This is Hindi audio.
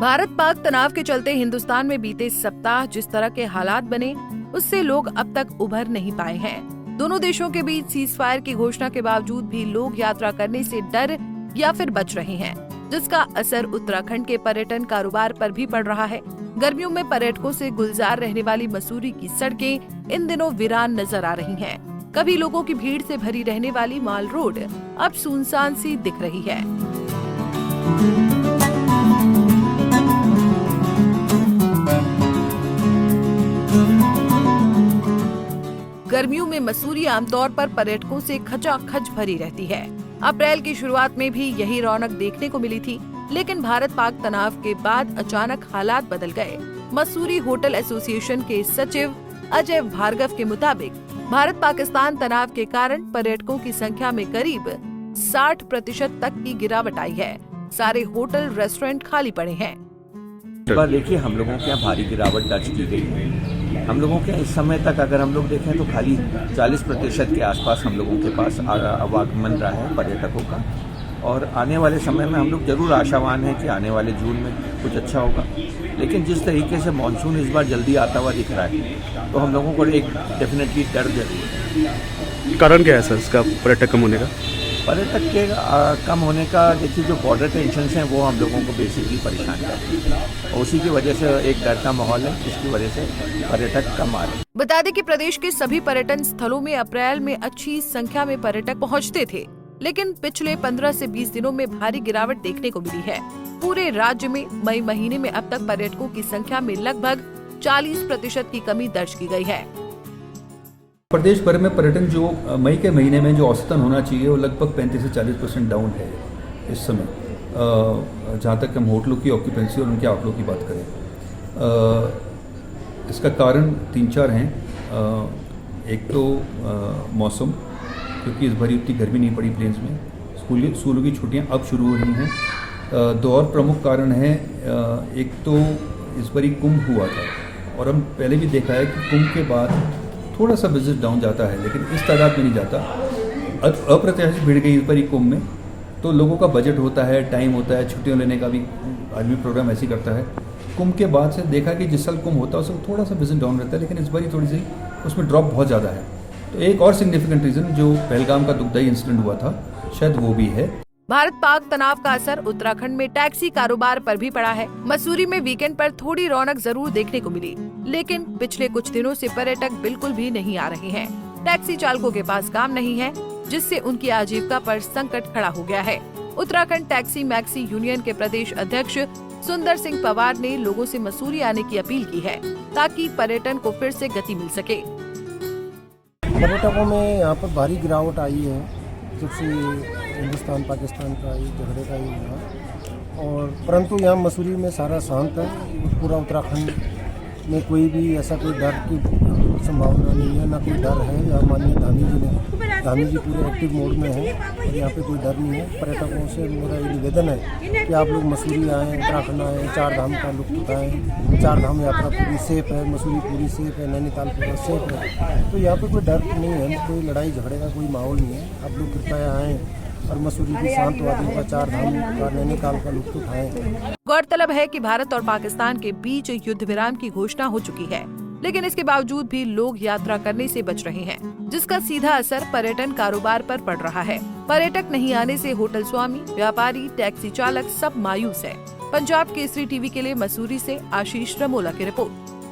भारत पाक तनाव के चलते हिंदुस्तान में बीते सप्ताह जिस तरह के हालात बने, उससे लोग अब तक उभर नहीं पाए हैं। दोनों देशों के बीच सीज फायर की घोषणा के बावजूद भी लोग यात्रा करने से डर या फिर बच रहे हैं, जिसका असर उत्तराखंड के पर्यटन कारोबार पर भी पड़ रहा है। गर्मियों में पर्यटकों से गुलजार रहने वाली मसूरी की सड़कें इन दिनों वीरान नजर आ रही हैं। कभी लोगों की भीड़ से भरी रहने वाली माल रोड अब सुनसान सी दिख रही है। गर्मियों में मसूरी आमतौर पर पर्यटकों से खचाखच भरी रहती है। अप्रैल की शुरुआत में भी यही रौनक देखने को मिली थी, लेकिन भारत पाक तनाव के बाद अचानक हालात बदल गए। मसूरी होटल एसोसिएशन के सचिव अजय भार्गव के मुताबिक भारत पाकिस्तान तनाव के कारण पर्यटकों की संख्या में करीब 60% तक की गिरावट आई है। सारे होटल रेस्टोरेंट खाली पड़े हैं। पर देखिए, हम लोगों के यहाँ भारी गिरावट दर्ज की गई है। हम लोगों के इस समय तक अगर हम लोग देखें तो खाली 40% के आसपास हम लोगों के पास आवागमन रहा है पर्यटकों का, और आने वाले समय में हम लोग जरूर आशावान हैं कि आने वाले जून में कुछ अच्छा होगा। लेकिन जिस तरीके से मानसून इस बार जल्दी आता हुआ दिख रहा है, तो हम लोगों को एक डेफिनेटली डर जरूर है। कारण क्या है सर इसका पर्यटक कम होने का? पर्यटक के कम होने का देखिए, जो बॉर्डर टेंशन हैं वो हम लोगों को बेसिकली परेशान करती है, और उसी की वजह से एक डर का माहौल है, जिसकी वजह से पर्यटक कम आ रहे हैं। बता दें कि प्रदेश के सभी पर्यटन स्थलों में अप्रैल में अच्छी संख्या में पर्यटक पहुंचते थे, लेकिन पिछले 15 से 20 दिनों में भारी गिरावट देखने को मिली है। पूरे राज्य में मई महीने में अब तक पर्यटकों की संख्या में लगभग 40% की कमी दर्ज की गई है। प्रदेश भर में पर्यटन जो मई के महीने में जो औसतन होना चाहिए वो लगभग 35 से 40% डाउन है इस समय, जहाँ तक हम होटलों की ऑक्यूपेंसी और उनके आंकड़ों की बात करें। इसका कारण 3-4 हैं। एक तो मौसम, क्योंकि इस बारी उतनी गर्मी नहीं पड़ी प्लेन्स में। स्कूलों की छुट्टियां अब शुरू हो रही हैं। 2 और प्रमुख कारण हैं। एक तो इस बारी कुंभ हुआ था, और हम पहले भी देखा है कि कुंभ के बाद थोड़ा सा बिजनेस डाउन जाता है, लेकिन इस तादाद में नहीं जाता। अप्रत्याशित भीड़ गई इस बारी कुंभ में, तो लोगों का बजट होता है, टाइम होता है, छुट्टियों लेने का भी आदमी प्रोग्राम ऐसे ही करता है। कुंभ के बाद से देखा कि जिस साल कुंभ होता है उस साल थोड़ा सा बिजनेस डाउन रहता है, लेकिन इस बारी थोड़ी सी उसमें ड्रॉप बहुत ज़्यादा है। तो एक और सिग्निफिकेंट रीज़न जो पहलगाम का दुखदाई इंसिडेंट हुआ था, शायद वो भी है। भारत पाक तनाव का असर उत्तराखंड में टैक्सी कारोबार पर भी पड़ा है। मसूरी में वीकेंड पर थोड़ी रौनक जरूर देखने को मिली, लेकिन पिछले कुछ दिनों से पर्यटक बिल्कुल भी नहीं आ रहे हैं। टैक्सी चालकों के पास काम नहीं है, जिससे उनकी आजीविका पर संकट खड़ा हो गया है। उत्तराखंड टैक्सी मैक्सी यूनियन के प्रदेश अध्यक्ष सुंदर सिंह पवार ने लोगों से मसूरी आने की अपील की है, ताकि पर्यटन को फिर से गति मिल सके। पर्यटकों में यहाँ पर भारी गिरावट आई है, जब से हिंदुस्तान पाकिस्तान का ये झगड़े का ये हुआ, और परंतु यहाँ मसूरी में सारा शांत है। पूरा उत्तराखंड में कोई भी ऐसा कोई डर की संभावना नहीं है, ना कोई डर है। यहाँ माननीय धामी जी पूरे एक्टिव मोड में है, और यहाँ पे कोई डर नहीं है। पर्यटकों से मेरा ये निवेदन है कि आप लोग मसूरी आएँ, उत्तराखंड आएँ, 4 धाम का लुत्फ उठाएँ। 4 धाम यात्रा पूरी सेफ है, मसूरी पूरी सेफ है, नैनीताल पूरा सेफ है। तो यहाँ पे कोई डर नहीं है, कोई लड़ाई झगड़े का कोई माहौल नहीं है। आप लोग कृपया आएँ और मसूरी की शांत वादियों का 4 धाम का नैनीताल का लुत्फ उठाएं। गौरतलब है कि भारत और पाकिस्तान के बीच युद्ध विराम की घोषणा हो चुकी है, लेकिन इसके बावजूद भी लोग यात्रा करने से बच रहे हैं, जिसका सीधा असर पर्यटन कारोबार पर पड़ रहा है। पर्यटक नहीं आने से होटल स्वामी, व्यापारी, टैक्सी चालक सब मायूस है। पंजाब केसरी टीवी के लिए मसूरी से आशीष रमोला की रिपोर्ट।